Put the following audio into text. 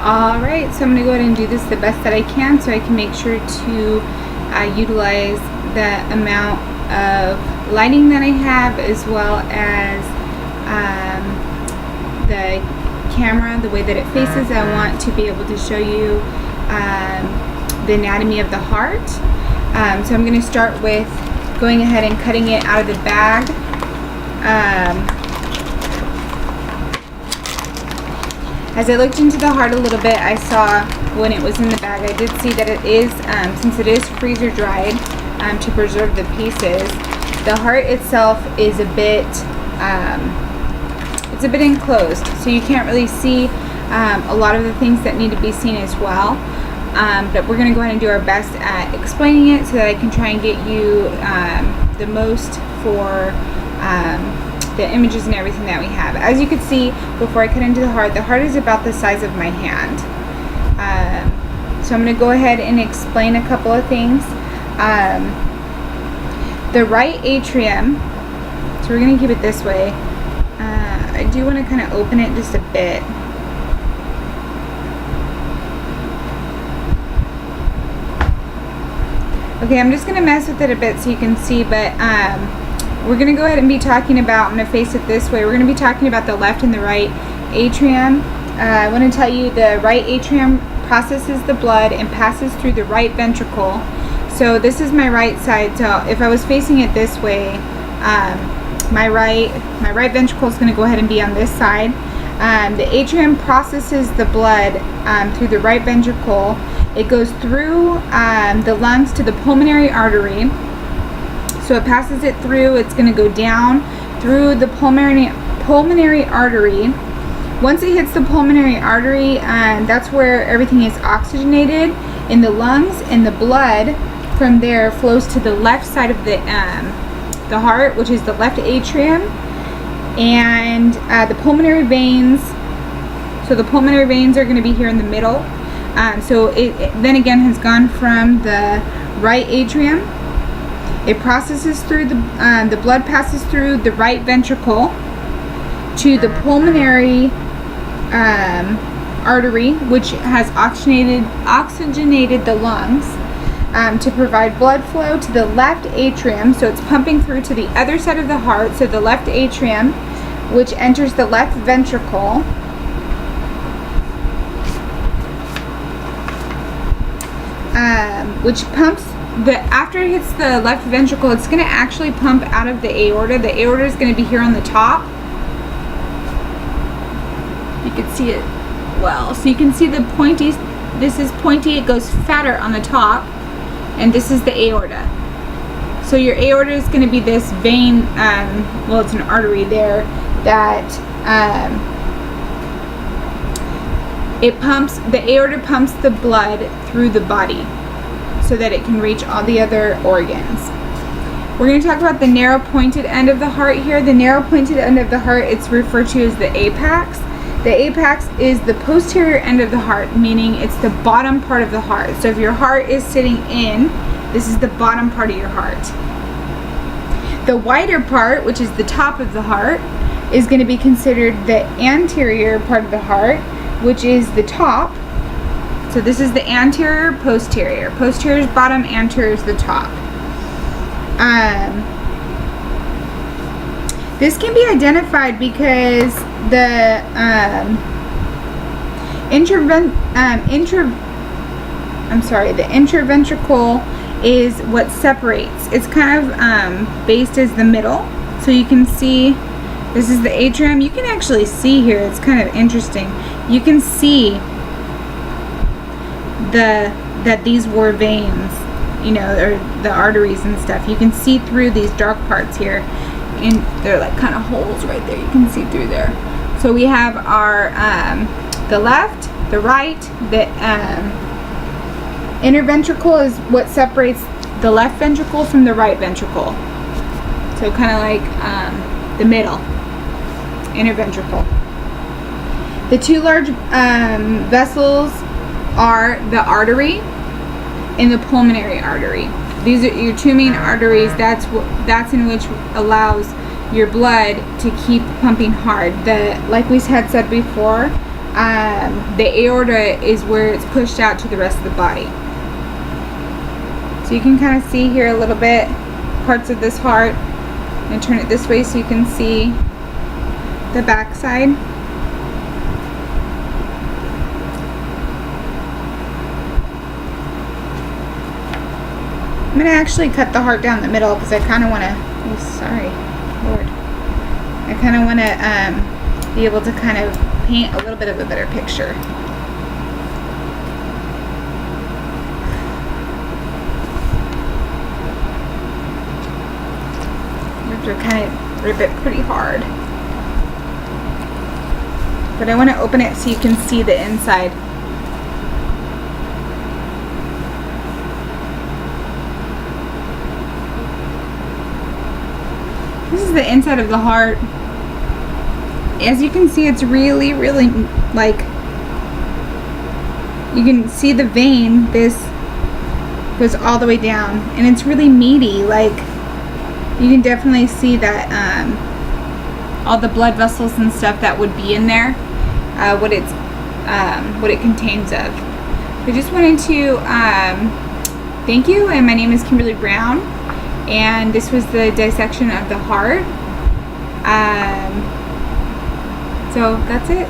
Alright, so I'm going to go ahead and do this the best that I can so I can make sure to utilize the amount of lighting that I have, as well as the camera, the way that it faces. I want to be able to show you the anatomy of the heart. So I'm going to start with going ahead and cutting it out of the bag. As I looked into the heart a little bit, I saw when it was in the bag, I did see that it is, since it is freezer dried to preserve the pieces, the heart itself is a bit, it's a bit enclosed, so you can't really see a lot of the things that need to be seen as well. But we're going to go ahead and do our best at explaining it so that I can try and get you the most for the images and everything that we have. As you can see, before I cut into the heart is about the size of my hand. So I'm going to go ahead and explain a couple of things. The right atrium, so we're going to keep it this way. I do want to kind of open it just a bit. Okay, I'm just going to mess with it a bit so you can see, but we're going to go ahead and be talking about, I'm going to face it this way, we're going to be talking about the left and the right atrium. I want to tell you the right atrium processes the blood and passes through the right ventricle. So this is my right side, so if I was facing it this way, my right ventricle is going to go ahead and be on this side. The atrium processes the blood through the right ventricle. It goes through the lungs to the pulmonary artery. So it passes it through, it's going to go down through the pulmonary artery. Once it hits the pulmonary artery, that's where everything is oxygenated in the lungs, and the blood from there flows to the left side of the heart, which is the left atrium, and the pulmonary veins. So the pulmonary veins are going to be here in the middle. So it then again has gone from the right atrium. It processes through the blood passes through the right ventricle to the pulmonary artery, which has oxygenated the lungs to provide blood flow to the left atrium. So it's pumping through to the other side of the heart, so the left atrium, which enters the left ventricle. Which pumps after it hits the left ventricle, it's going to actually pump out of the aorta. The aorta is going to be here on the top. You can see it well. So you can see the pointy, this is pointy, it goes fatter on the top, and this is the aorta. So your aorta is going to be this vein, well, it's an artery there, that the aorta pumps the blood through the body so that it can reach all the other organs. We're going to talk about the narrow pointed end of the heart here. The narrow pointed end of the heart, it's referred to as the apex. The apex is the posterior end of the heart, meaning it's the bottom part of the heart. So if your heart is sitting in, this is the bottom part of your heart. The wider part, which is the top of the heart, is going to be considered the anterior part of the heart, which is the top. So this is the anterior, posterior. Posterior is bottom, anterior is the top. This can be identified because the intraventricle is what separates. It's kind of based as the middle. So you can see this is the atrium. You can actually see here, it's kind of interesting. You can see that these were veins, you know, or the arteries and stuff. You can see through these dark parts here, and they're like kind of holes right there. You can see through there. So we have our the left, the right, the inner ventricle is what separates the left ventricle from the right ventricle. So kind of like the middle, inner ventricle. The two large vessels are the artery and the pulmonary artery. These are your two main arteries. That's in which allows your blood to keep pumping hard. Like we had said before, the aorta is where it's pushed out to the rest of the body. So you can kind of see here a little bit parts of this heart. I'm going to turn it this way so you can see the back side. I'm going to actually cut the heart down the middle because I kind of want to, oh sorry, Lord. I kind of want to be able to kind of paint a little bit of a better picture. You have to kind of rip it pretty hard. But I want to open it so you can see the inside. This is the inside of the heart. As you can see, it's really, really, like, you can see the vein. This goes all the way down, and it's really meaty. Like, you can definitely see that all the blood vessels and stuff that would be in there, what it contains of. I just wanted to thank you, and my name is Kimberly Brown, and this was the dissection of the heart. So that's it.